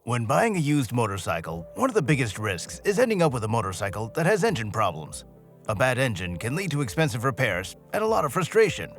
When buying a used motorcycle, one of the biggest risks is ending up with a motorcycle that has engine problems. A bad engine can lead to expensive repairs and a lot of frustration.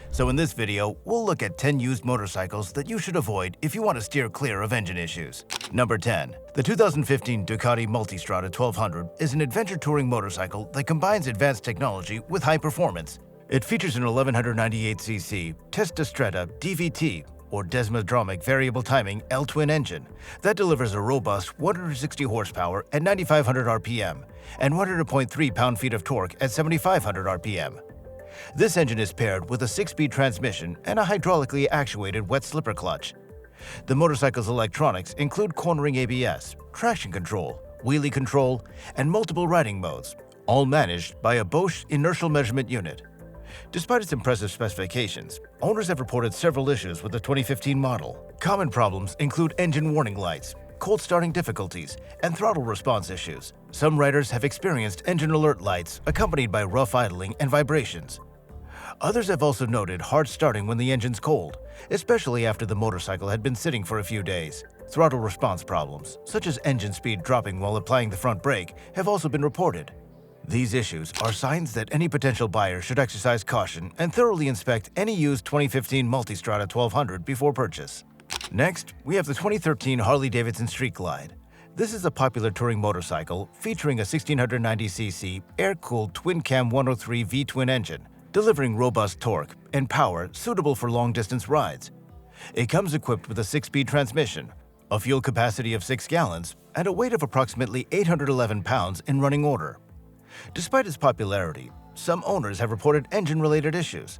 So in this video, we'll look at 10 used motorcycles that you should avoid if you want to steer clear of engine issues. Number 10. The 2015 Ducati Multistrada 1200 is an adventure touring motorcycle that combines advanced technology with high performance. It features an 1198cc Testastretta DVT or Desmodromic Variable Timing L-twin engine that delivers a robust 160 horsepower at 9,500 RPM and 100.3 pound-feet of torque at 7,500 RPM. This engine is paired with a 6-speed transmission and a hydraulically actuated wet slipper clutch. The motorcycle's electronics include cornering ABS, traction control, wheelie control, and multiple riding modes, all managed by a Bosch inertial measurement unit. Despite its impressive specifications, owners have reported several issues with the 2015 model. Common problems include engine warning lights, cold starting difficulties, and throttle response issues. Some riders have experienced engine alert lights accompanied by rough idling and vibrations. Others have also noted hard starting when the engine's cold, especially after the motorcycle had been sitting for a few days. Throttle response problems, such as engine speed dropping while applying the front brake, have also been reported. These issues are signs that any potential buyer should exercise caution and thoroughly inspect any used 2015 Multistrada 1200 before purchase. Next, we have the 2013 Harley-Davidson Street Glide. This is a popular touring motorcycle featuring a 1690cc air-cooled twin-cam 103 V-twin engine, delivering robust torque and power suitable for long-distance rides. It comes equipped with a 6-speed transmission, a fuel capacity of 6 gallons, and a weight of approximately 811 pounds in running order. Despite its popularity, some owners have reported engine-related issues.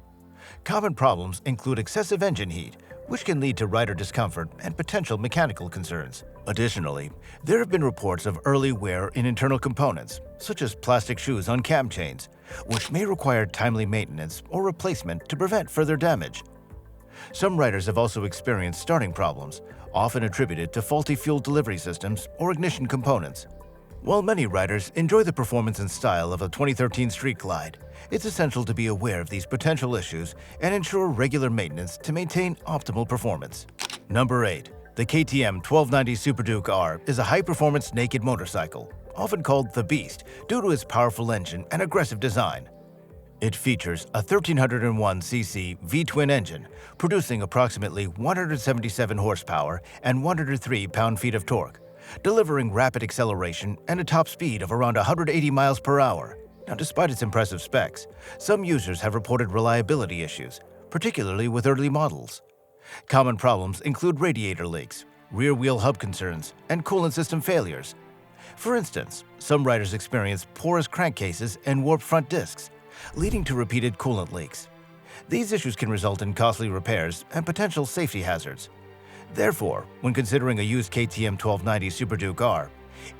Common problems include excessive engine heat, which can lead to rider discomfort and potential mechanical concerns. Additionally, there have been reports of early wear in internal components, such as plastic shoes on cam chains, which may require timely maintenance or replacement to prevent further damage. Some riders have also experienced starting problems, often attributed to faulty fuel delivery systems or ignition components. While many riders enjoy the performance and style of a 2013 Street Glide, it's essential to be aware of these potential issues and ensure regular maintenance to maintain optimal performance. Number 8. The KTM 1290 Super Duke R is a high-performance naked motorcycle, often called the Beast due to its powerful engine and aggressive design. It features a 1301cc V-twin engine, producing approximately 177 horsepower and 103 pound-feet of torque, delivering rapid acceleration and a top speed of around 180 miles per hour. Now, despite its impressive specs, some users have reported reliability issues, particularly with early models. Common problems include radiator leaks, rear wheel hub concerns, and coolant system failures. For instance, some riders experience porous crankcases and warped front discs, leading to repeated coolant leaks. These issues can result in costly repairs and potential safety hazards. Therefore, when considering a used KTM 1290 Super Duke R,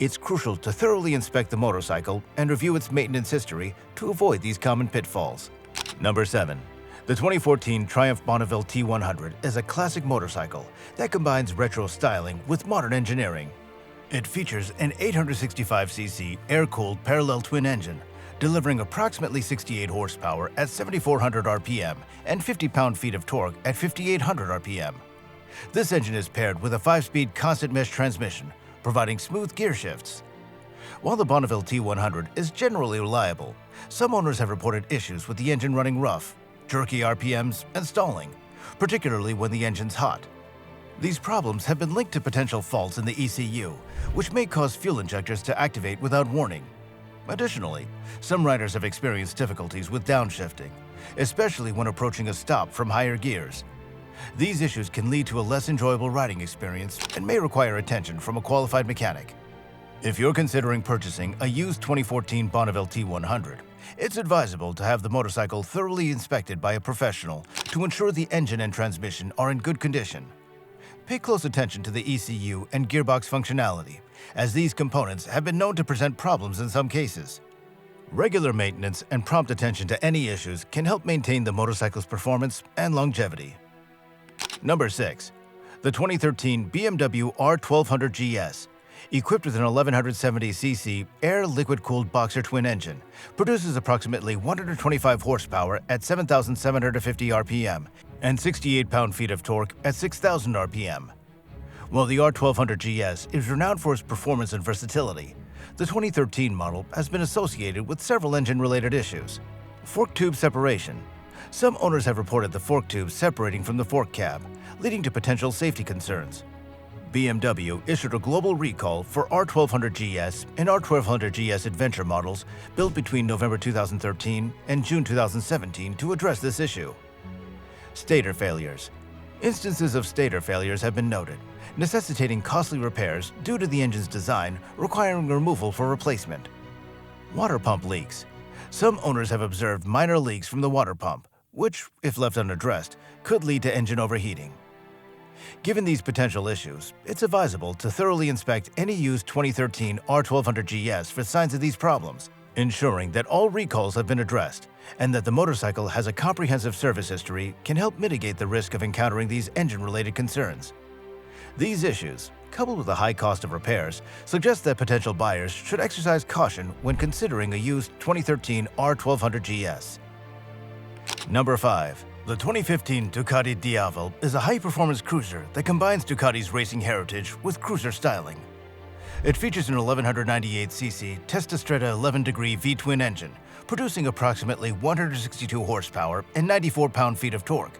it's crucial to thoroughly inspect the motorcycle and review its maintenance history to avoid these common pitfalls. Number 7. The 2014 Triumph Bonneville T100 is a classic motorcycle that combines retro styling with modern engineering. It features an 865cc air-cooled parallel twin engine, delivering approximately 68 horsepower at 7,400 RPM and 50 pound-feet of torque at 5,800 RPM. This engine is paired with a 5-speed constant mesh transmission, providing smooth gear shifts. While the Bonneville T100 is generally reliable, some owners have reported issues with the engine running rough, jerky RPMs, and stalling, particularly when the engine's hot. These problems have been linked to potential faults in the ECU, which may cause fuel injectors to activate without warning. Additionally, some riders have experienced difficulties with downshifting, especially when approaching a stop from higher gears. These issues can lead to a less enjoyable riding experience and may require attention from a qualified mechanic. If you're considering purchasing a used 2014 Bonneville T100, it's advisable to have the motorcycle thoroughly inspected by a professional to ensure the engine and transmission are in good condition. Pay close attention to the ECU and gearbox functionality, as these components have been known to present problems in some cases. Regular maintenance and prompt attention to any issues can help maintain the motorcycle's performance and longevity. Number 6. The 2013 BMW R1200 GS, equipped with an 1170cc air liquid-cooled boxer twin engine, produces approximately 125 horsepower at 7,750 RPM and 68 pound-feet of torque at 6,000 RPM. While the R1200 GS is renowned for its performance and versatility, the 2013 model has been associated with several engine-related issues. Fork tube separation. Some owners have reported the fork tube separating from the fork cab, leading to potential safety concerns. BMW issued a global recall for R1200 GS and R1200 GS Adventure models built between November 2013 and June 2017 to address this issue. Stator failures. Instances of stator failures have been noted, necessitating costly repairs due to the engine's design requiring removal for replacement. Water pump leaks. Some owners have observed minor leaks from the water pump, which, if left unaddressed, could lead to engine overheating. Given these potential issues, it's advisable to thoroughly inspect any used 2013 R1200 GS for signs of these problems, ensuring that all recalls have been addressed and that the motorcycle has a comprehensive service history can help mitigate the risk of encountering these engine-related concerns. These issues, coupled with the high cost of repairs, suggest that potential buyers should exercise caution when considering a used 2013 R1200 GS. Number 5. The 2015 Ducati Diavel is a high-performance cruiser that combines Ducati's racing heritage with cruiser styling. It features an 1198cc Testastrada 11-degree V-twin engine, producing approximately 162 horsepower and 94 pound-feet of torque.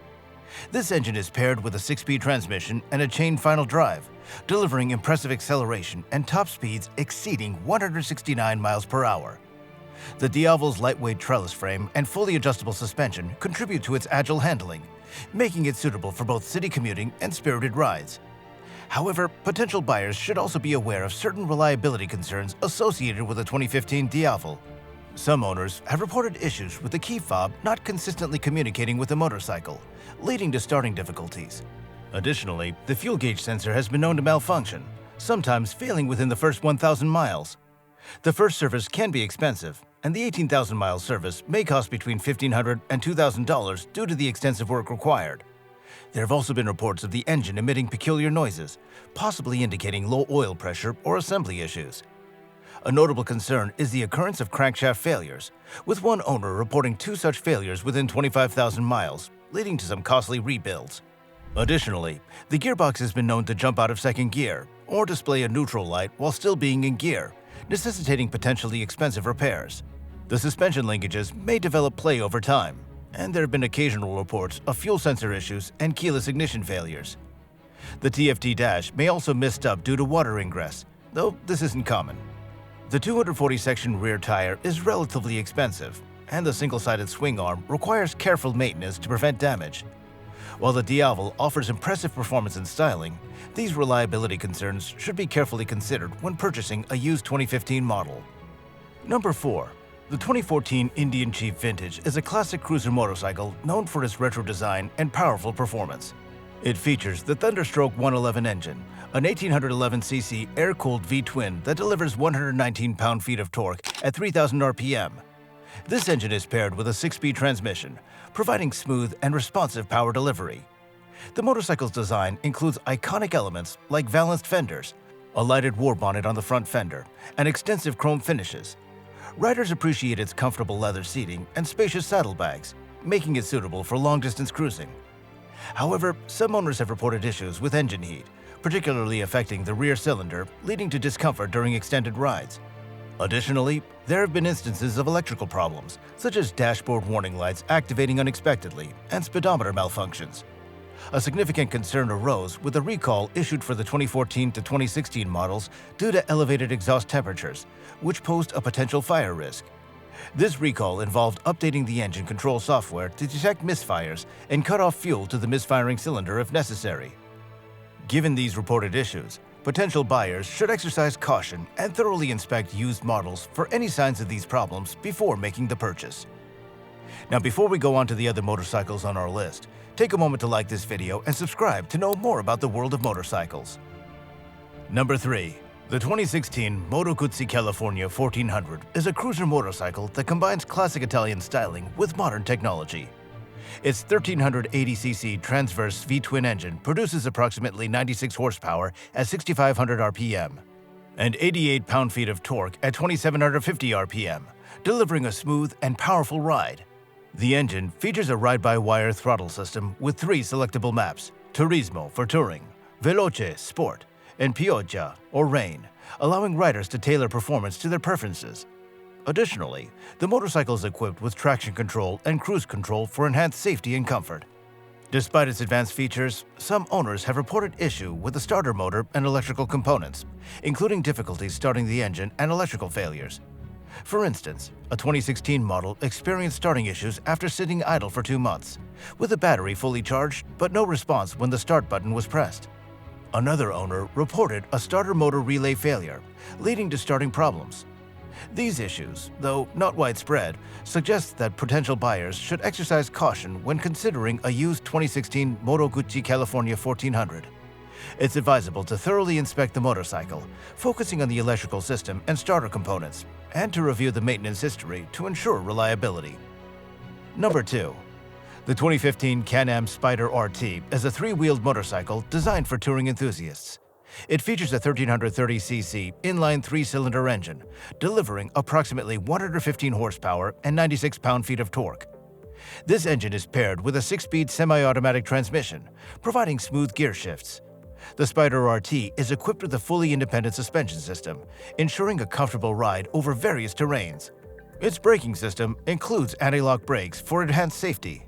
This engine is paired with a 6-speed transmission and a chain final drive, delivering impressive acceleration and top speeds exceeding 169 miles per hour. The Diavel's lightweight trellis frame and fully adjustable suspension contribute to its agile handling, making it suitable for both city commuting and spirited rides. However, potential buyers should also be aware of certain reliability concerns associated with the 2015 Diavel. Some owners have reported issues with the key fob not consistently communicating with the motorcycle, leading to starting difficulties. Additionally, the fuel gauge sensor has been known to malfunction, sometimes failing within the first 1,000 miles. The first service can be expensive, and the 18,000-mile service may cost between $1,500 and $2,000 due to the extensive work required. There have also been reports of the engine emitting peculiar noises, possibly indicating low oil pressure or assembly issues. A notable concern is the occurrence of crankshaft failures, with one owner reporting 2 such failures within 25,000 miles, leading to some costly rebuilds. Additionally, the gearbox has been known to jump out of second gear or display a neutral light while still being in gear, necessitating potentially expensive repairs. The suspension linkages may develop play over time, and there have been occasional reports of fuel sensor issues and keyless ignition failures. The TFT dash may also mist up due to water ingress, though this isn't common. The 240-section rear tire is relatively expensive, and the single-sided swing arm requires careful maintenance to prevent damage. While the Diavel offers impressive performance and styling, these reliability concerns should be carefully considered when purchasing a used 2015 model. Number 4. The 2014 Indian Chief Vintage is a classic cruiser motorcycle known for its retro design and powerful performance. It features the Thunderstroke 111 engine, an 1811cc air-cooled V-twin that delivers 119 pound-feet of torque at 3,000 RPM. This engine is paired with a 6-speed transmission, providing smooth and responsive power delivery. The motorcycle's design includes iconic elements like valanced fenders, a lighted war bonnet on the front fender, and extensive chrome finishes. Riders appreciate its comfortable leather seating and spacious saddlebags, making it suitable for long-distance cruising. However, some owners have reported issues with engine heat, particularly affecting the rear cylinder, leading to discomfort during extended rides. Additionally, there have been instances of electrical problems, such as dashboard warning lights activating unexpectedly and speedometer malfunctions. A significant concern arose with a recall issued for the 2014 to 2016 models due to elevated exhaust temperatures, which posed a potential fire risk. This recall involved updating the engine control software to detect misfires and cut off fuel to the misfiring cylinder if necessary. Given these reported issues, potential buyers should exercise caution and thoroughly inspect used models for any signs of these problems before making the purchase. Now, before we go on to the other motorcycles on our list, take a moment to like this video and subscribe to know more about the world of motorcycles. Number 3. The 2016 Moto Guzzi California 1400 is a cruiser motorcycle that combines classic Italian styling with modern technology. Its 1380cc transverse V-twin engine produces approximately 96 horsepower at 6,500 RPM and 88 pound-feet of torque at 2,750 RPM, delivering a smooth and powerful ride. The engine features a ride-by-wire throttle system with 3 selectable maps: Turismo for touring, Veloce Sport, and Pioggia or Rain, allowing riders to tailor performance to their preferences. Additionally, the motorcycle is equipped with traction control and cruise control for enhanced safety and comfort. Despite its advanced features, some owners have reported issue with the starter motor and electrical components, including difficulties starting the engine and electrical failures. For instance, a 2016 model experienced starting issues after sitting idle for 2 months, with the battery fully charged but no response when the start button was pressed. Another owner reported a starter motor relay failure, leading to starting problems. These issues, though not widespread, suggest that potential buyers should exercise caution when considering a used 2016 Moto Guzzi California 1400. It's advisable to thoroughly inspect the motorcycle, focusing on the electrical system and starter components, and to review the maintenance history to ensure reliability. Number 2. The 2015 Can-Am Spyder RT is a 3-wheeled motorcycle designed for touring enthusiasts. It features a 1330cc inline 3-cylinder engine, delivering approximately 115 horsepower and 96 pound-feet of torque. This engine is paired with a 6-speed semi-automatic transmission, providing smooth gear shifts. The Spyder RT is equipped with a fully independent suspension system, ensuring a comfortable ride over various terrains. Its braking system includes anti-lock brakes for enhanced safety.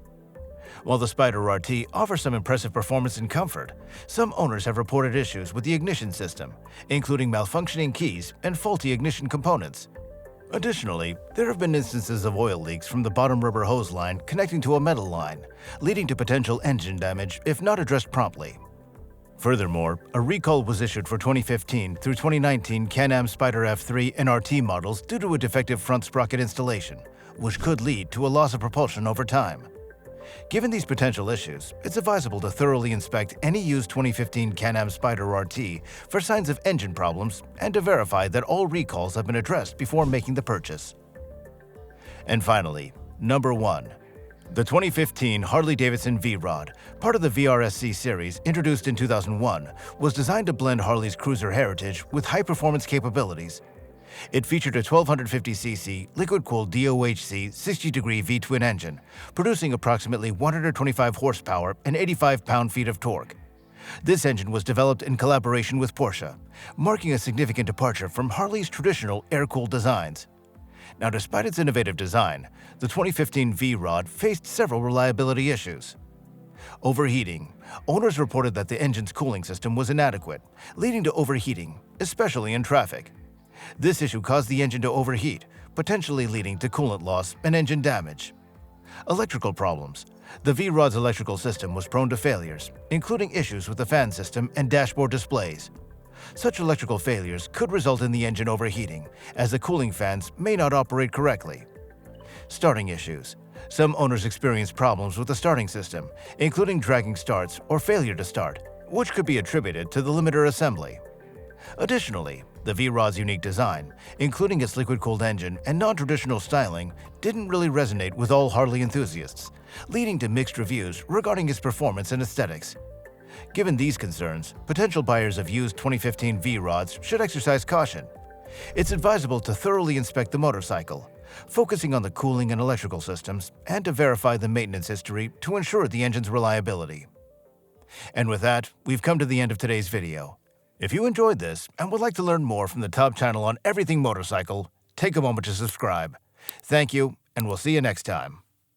While the Spyder RT offers some impressive performance and comfort, some owners have reported issues with the ignition system, including malfunctioning keys and faulty ignition components. Additionally, there have been instances of oil leaks from the bottom rubber hose line connecting to a metal line, leading to potential engine damage if not addressed promptly. Furthermore, a recall was issued for 2015 through 2019 Can-Am Spyder F3 and RT models due to a defective front sprocket installation, which could lead to a loss of propulsion over time. Given these potential issues, it's advisable to thoroughly inspect any used 2015 Can-Am Spyder RT for signs of engine problems and to verify that all recalls have been addressed before making the purchase. And finally, number 1. The 2015 Harley-Davidson V-Rod, part of the VRSC series introduced in 2001, was designed to blend Harley's cruiser heritage with high-performance capabilities. It featured a 1250cc liquid-cooled DOHC 60-degree V-twin engine, producing approximately 125 horsepower and 85 pound-feet of torque. This engine was developed in collaboration with Porsche, marking a significant departure from Harley's traditional air-cooled designs. Now, despite its innovative design, the 2015 V-Rod faced several reliability issues. Overheating. Owners reported that the engine's cooling system was inadequate, leading to overheating, especially in traffic. This issue caused the engine to overheat, potentially leading to coolant loss and engine damage. Electrical problems. The V-Rod's electrical system was prone to failures, including issues with the fan system and dashboard displays. Such electrical failures could result in the engine overheating, as the cooling fans may not operate correctly. Starting issues. Some owners experienced problems with the starting system, including dragging starts or failure to start, which could be attributed to the limiter assembly. Additionally, the V-Rod's unique design, including its liquid-cooled engine and non-traditional styling, didn't really resonate with all Harley enthusiasts, leading to mixed reviews regarding its performance and aesthetics. Given these concerns, potential buyers of used 2015 V-Rods should exercise caution. It's advisable to thoroughly inspect the motorcycle, focusing on the cooling and electrical systems, and to verify the maintenance history to ensure the engine's reliability. And with that, we've come to the end of today's video. If you enjoyed this and would like to learn more from the top channel on everything motorcycle, take a moment to subscribe. Thank you, and we'll see you next time.